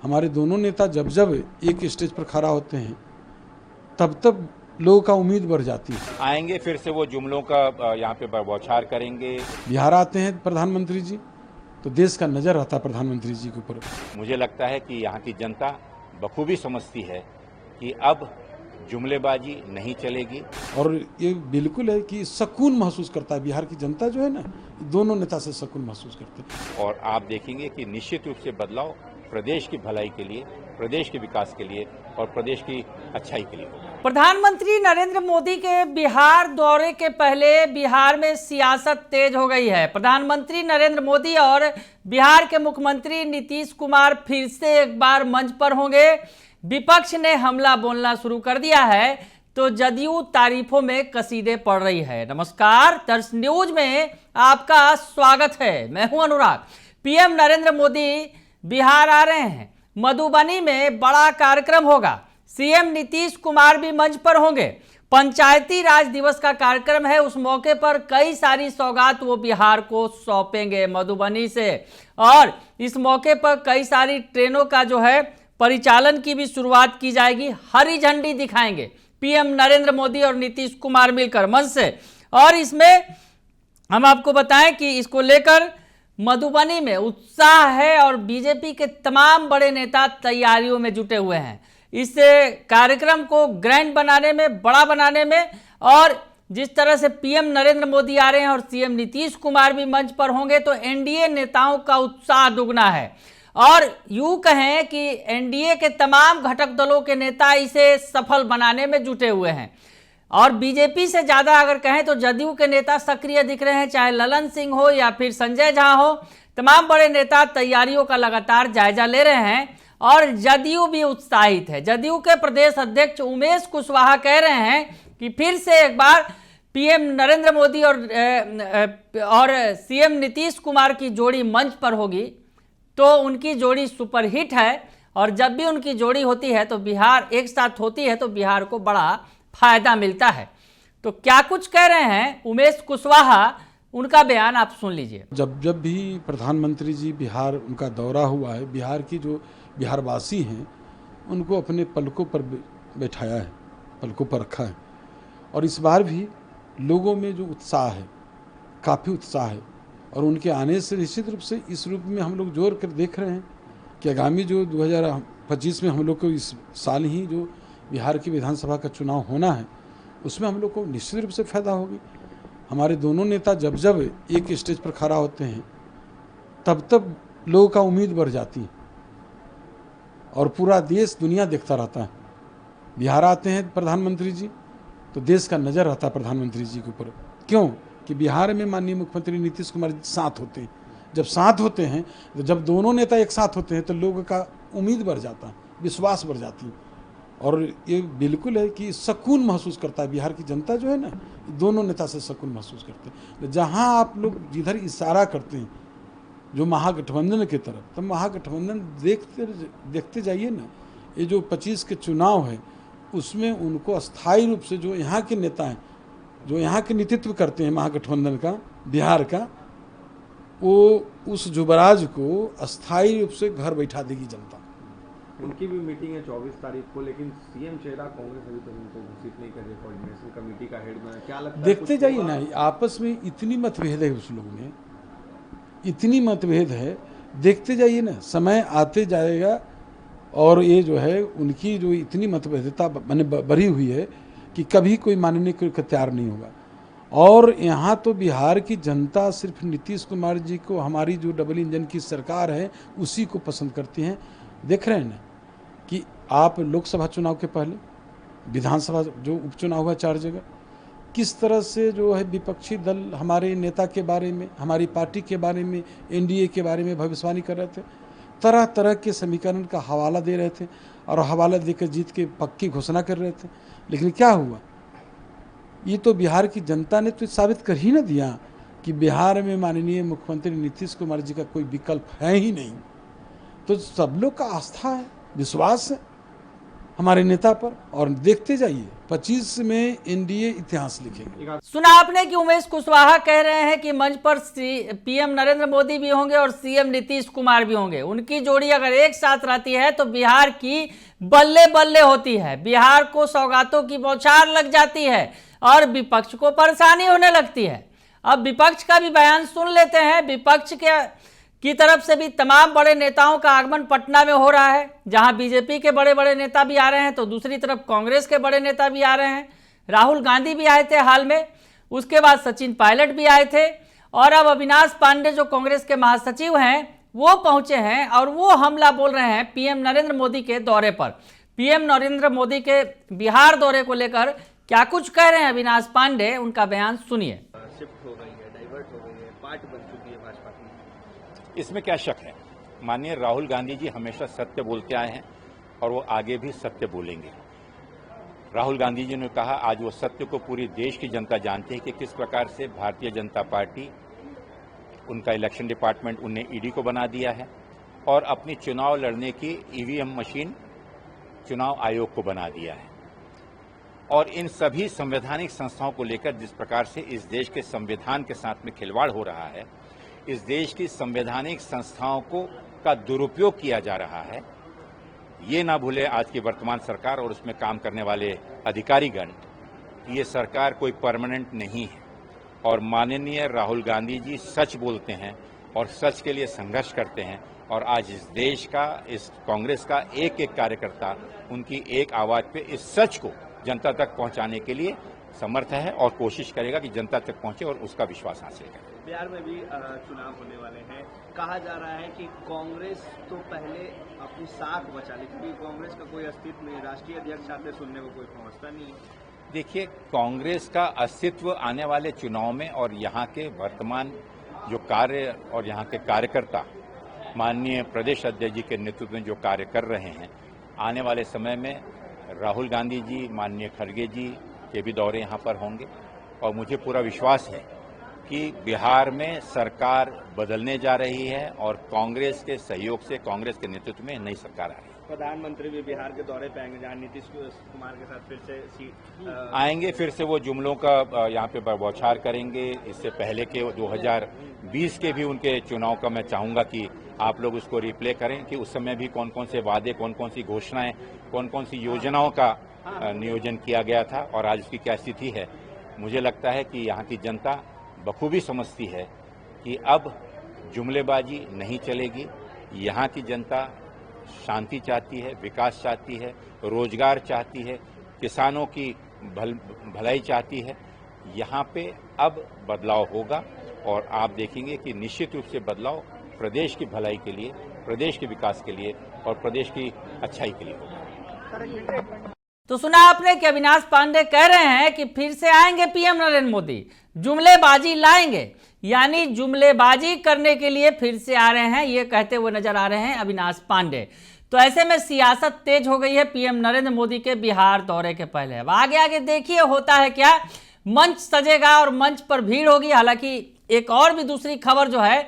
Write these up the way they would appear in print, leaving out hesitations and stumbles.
हमारे दोनों नेता जब जब एक स्टेज पर खड़ा होते हैं तब तब लोगों का उम्मीद बढ़ जाती है। आएंगे फिर से वो जुमलों का यहाँ पे बौछार करेंगे। बिहार आते हैं प्रधानमंत्री जी तो देश का नजर रहता है प्रधानमंत्री जी के ऊपर। मुझे लगता है कि यहाँ की जनता बखूबी समझती है कि अब जुमलेबाजी नहीं चलेगी। और ये बिल्कुल है कि सुकून महसूस करता है बिहार की जनता जो है ना, दोनों नेता से सुकून महसूस करते हैं। और आप देखेंगे कि निश्चित रूप से बदलाव प्रदेश की भलाई के लिए, प्रदेश के विकास के लिए और प्रदेश की अच्छाई के लिए होगा। प्रधानमंत्री नरेंद्र मोदी के बिहार दौरे के पहले बिहार में सियासत तेज हो गई है। प्रधानमंत्री नरेंद्र मोदी और बिहार के मुख्यमंत्री नीतीश कुमार फिर से एक बार मंच पर होंगे। विपक्ष ने हमला बोलना शुरू कर दिया है तो जदयू तारीफों में कसीदे पड़ रही है। नमस्कार, दर्श न्यूज में आपका स्वागत है। मैं हूं अनुराग। पीएम नरेंद्र मोदी बिहार आ रहे हैं। मधुबनी में बड़ा कार्यक्रम होगा। सीएम नीतीश कुमार भी मंच पर होंगे। पंचायती राज दिवस का कार्यक्रम है। उस मौके पर कई सारी सौगात वो बिहार को सौंपेंगे मधुबनी से, और इस मौके पर कई सारी ट्रेनों का जो है परिचालन की भी शुरुआत की जाएगी। हरी झंडी दिखाएंगे पीएम नरेंद्र मोदी और नीतीश कुमार मिलकर मंच से। और इसमें हम आपको बताएं कि इसको लेकर मधुबनी में उत्साह है और बीजेपी के तमाम बड़े नेता तैयारियों में जुटे हुए हैं। इस कार्यक्रम को ग्रैंड बनाने में, बड़ा बनाने में, और जिस तरह से पीएम नरेंद्र मोदी आ रहे हैं और सीएम नीतीश कुमार भी मंच पर होंगे तो एनडीए नेताओं का उत्साह दुगना है। और यूं कहें कि एनडीए के तमाम घटक दलों के नेता इसे सफल बनाने में जुटे हुए हैं। और बीजेपी से ज़्यादा अगर कहें तो जदयू के नेता सक्रिय दिख रहे हैं, चाहे ललन सिंह हो या फिर संजय झा हो। तमाम बड़े नेता तैयारियों का लगातार जायजा ले रहे हैं और जदयू भी उत्साहित है। जदयू के प्रदेश अध्यक्ष उमेश कुशवाहा कह रहे हैं कि फिर से एक बार पीएम नरेंद्र मोदी और सीएम नीतीश कुमार की जोड़ी मंच पर होगी तो उनकी जोड़ी सुपरहिट है। और जब भी उनकी जोड़ी होती है तो बिहार एक साथ होती है तो बिहार को बड़ा फायदा मिलता है। तो क्या कुछ कह रहे हैं उमेश कुशवाहा, उनका बयान आप सुन लीजिए। जब जब भी प्रधानमंत्री जी बिहार उनका दौरा हुआ है, बिहार की जो बिहारवासी हैं उनको अपने पलकों पर बैठाया है, पलकों पर रखा है। और इस बार भी लोगों में जो उत्साह है, काफ़ी उत्साह है। और उनके आने से निश्चित रूप से इस रूप में हम लोग जोर कर देख रहे हैं कि आगामी जो 2025 में हम लोग को इस साल ही जो बिहार की विधानसभा का चुनाव होना है उसमें हम लोग को निश्चित रूप से फायदा होगी। हमारे दोनों नेता जब जब एक स्टेज पर खड़ा होते हैं तब तब लोगों का उम्मीद बढ़ जाती है और पूरा देश दुनिया देखता रहता है। बिहार आते हैं प्रधानमंत्री जी तो देश का नज़र रहता है प्रधानमंत्री जी के ऊपर। क्यों कि बिहार में माननीय मुख्यमंत्री नीतीश कुमार जी साथ होते हैं। जब साथ होते हैं तो जब दोनों नेता एक साथ होते हैं तो लोगों का उम्मीद बढ़ जाता है, विश्वास बढ़ जाती है। और ये बिल्कुल है कि सुकून महसूस करता है बिहार की जनता जो है ना, दोनों नेता से सुकून महसूस करते हैं। जहाँ आप लोग जिधर इशारा करते हैं जो महागठबंधन की तरफ, तो महागठबंधन देखते जाइए ना। ये जो 25 के चुनाव है उसमें उनको अस्थायी रूप से जो यहाँ के नेता हैं, जो यहाँ के नेतृत्व करते हैं महागठबंधन का, बिहार का, वो उस युवराज को अस्थायी रूप से घर बैठा देगी जनता। उनकी भी मीटिंग है 24 तारीख को, लेकिन सीएम चेहरा कांग्रेस अभी तक उनको घोषित नहीं कर रही, कोऑर्डिनेशन कमेटी का हेड बना। क्या लगता है देखते जाइए ना, आपस में इतनी मतभेद है, उस लोगों में इतनी मतभेद है, देखते जाइए ना, समय आते जाएगा। और ये जो है उनकी जो इतनी मतभेदता मैंने बढ़ी हुई है कि कभी कोई मानने को तैयार नहीं होगा। और यहाँ तो बिहार की जनता सिर्फ नीतीश कुमार जी को, हमारी जो डबल इंजन की सरकार है उसी को पसंद करती हैं। देख रहे हैं ना कि आप लोकसभा चुनाव के पहले विधानसभा जो उपचुनाव हुआ 4 जगह, किस तरह से जो है विपक्षी दल हमारे नेता के बारे में, हमारी पार्टी के बारे में, एनडीए के बारे में भविष्यवाणी कर रहे थे। तरह तरह के समीकरण का हवाला दे रहे थे और हवाला देकर जीत के पक्की घोषणा कर रहे थे। लेकिन क्या हुआ, ये तो बिहार की जनता ने तो साबित कर ही ना दिया कि बिहार में माननीय मुख्यमंत्री नीतीश कुमार जी का कोई विकल्प है ही नहीं। तो सब लोग का आस्था है, विश्वास है। हमारे नेता पर, और देखते जाइए 25 में एनडीए इतिहास लिखेंगे। सुना आपने कि उमेश कुशवाहा कह रहे हैं कि मंच पर पीएम नरेंद्र मोदी भी होंगे और सीएम नीतीश कुमार भी होंगे। उनकी जोड़ी अगर एक साथ रहती है तो बिहार की बल्ले बल्ले होती है, बिहार को सौगातों की बौछार लग जाती है और विपक्ष को परेशानी होने लगती है। अब विपक्ष का भी बयान सुन लेते हैं। विपक्ष की तरफ से भी तमाम बड़े नेताओं का आगमन पटना में हो रहा है, जहां बीजेपी के बड़े बड़े नेता भी आ रहे हैं तो दूसरी तरफ कांग्रेस के बड़े नेता भी आ रहे हैं। राहुल गांधी भी आए थे हाल में, उसके बाद सचिन पायलट भी आए थे और अब अविनाश पांडे जो कांग्रेस के महासचिव हैं वो पहुंचे हैं और वो हमला बोल रहे हैं पीएम नरेंद्र मोदी के दौरे पर। पीएम नरेंद्र मोदी के बिहार दौरे को लेकर क्या कुछ कह रहे हैं अविनाश पांडे, उनका बयान सुनिए। शिफ्ट हो गई है, डाइवर्ट हो गई है, पार्ट बन चुकी है भाजपा की। इसमें क्या शक है। माननीय राहुल गांधी जी हमेशा सत्य बोलते आए हैं और वो आगे भी सत्य बोलेंगे। राहुल गांधी जी ने कहा, आज वो सत्य को पूरी देश की जनता जानती है कि किस प्रकार से भारतीय जनता पार्टी, उनका इलेक्शन डिपार्टमेंट उन्हें ईडी को बना दिया है और अपनी चुनाव लड़ने की ईवीएम मशीन चुनाव आयोग को बना दिया है। और इन सभी संवैधानिक संस्थाओं को लेकर जिस प्रकार से इस देश के संविधान के साथ में खिलवाड़ हो रहा है, इस देश की संवैधानिक संस्थाओं का दुरुपयोग किया जा रहा है, ये ना भूले आज की वर्तमान सरकार और उसमें काम करने वाले अधिकारीगण, ये सरकार कोई परमानेंट नहीं है। और माननीय राहुल गांधी जी सच बोलते हैं और सच के लिए संघर्ष करते हैं और आज इस देश का, इस कांग्रेस का एक एक कार्यकर्ता उनकी एक आवाज पे इस सच को जनता तक पहुंचाने के लिए समर्थ है और कोशिश करेगा कि जनता तक पहुंचे और उसका विश्वास हासिल करे। बिहार में भी चुनाव होने वाले हैं। कहा जा रहा है कि कांग्रेस तो पहले अपनी साख बचा ली, क्योंकि कांग्रेस का कोई अस्तित्व नहीं, राष्ट्रीय अध्यक्ष आते सुनने को कोई पहुंचता नहीं है। देखिए, कांग्रेस का अस्तित्व आने वाले चुनाव में और यहाँ के वर्तमान जो कार्य और यहाँ के कार्यकर्ता माननीय प्रदेश अध्यक्ष जी के नेतृत्व में जो कार्य कर रहे हैं, आने वाले समय में राहुल गांधी जी, माननीय खड़गे जी के भी दौरे यहाँ पर होंगे और मुझे पूरा विश्वास है कि बिहार में सरकार बदलने जा रही है और कांग्रेस के सहयोग से, कांग्रेस के नेतृत्व में नई सरकार आ रही है। प्रधानमंत्री भी बिहार के दौरे पे आएंगे, जहाँ नीतीश कुमार के साथ फिर से आएंगे, फिर से वो जुमलों का यहाँ पे बौछार करेंगे। इससे पहले के 2020 के भी उनके चुनाव का मैं चाहूंगा कि आप लोग उसको रिप्ले करें कि उस समय भी कौन कौन से वादे, कौन कौन सी घोषणाएं, कौन कौन सी योजनाओं का नियोजन किया गया था और आज उसकी क्या स्थिति है। मुझे लगता है कि यहाँ की जनता बखूबी समझती है कि अब जुमलेबाजी नहीं चलेगी। यहाँ की जनता शांति चाहती है, विकास चाहती है, रोजगार चाहती है, किसानों की भलाई चाहती है। यहाँ पे अब बदलाव होगा और आप देखेंगे कि निश्चित रूप से बदलाव प्रदेश की भलाई के लिए, प्रदेश के विकास के लिए और प्रदेश की अच्छाई के लिए होगा। तो सुना आपने कि अविनाश पांडे कह रहे हैं कि फिर से आएंगे पीएम नरेंद्र मोदी, जुमलेबाजी लाएंगे, यानी जुमलेबाजी करने के लिए फिर से आ रहे हैं, ये कहते हुए नजर आ रहे हैं अविनाश पांडे। तो ऐसे में सियासत तेज हो गई है पीएम नरेंद्र मोदी के बिहार दौरे के पहले। अब आगे आगे देखिए होता है क्या, मंच सजेगा और मंच पर भीड़ होगी। हालांकि एक और भी दूसरी खबर जो है,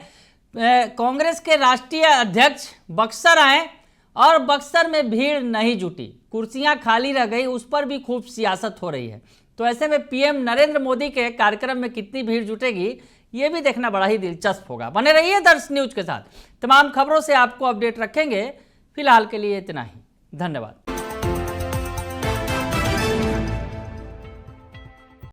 कांग्रेस के राष्ट्रीय अध्यक्ष बक्सर आए और बक्सर में भीड़ नहीं जुटी, कुर्सियां खाली रह गई, उस पर भी खूब सियासत हो रही है। तो ऐसे में पीएम नरेंद्र मोदी के कार्यक्रम में कितनी भीड़ जुटेगी, ये भी देखना बड़ा ही दिलचस्प होगा। बने रहिए दर्श न्यूज के साथ, तमाम खबरों से आपको अपडेट रखेंगे। फिलहाल के लिए इतना ही, धन्यवाद।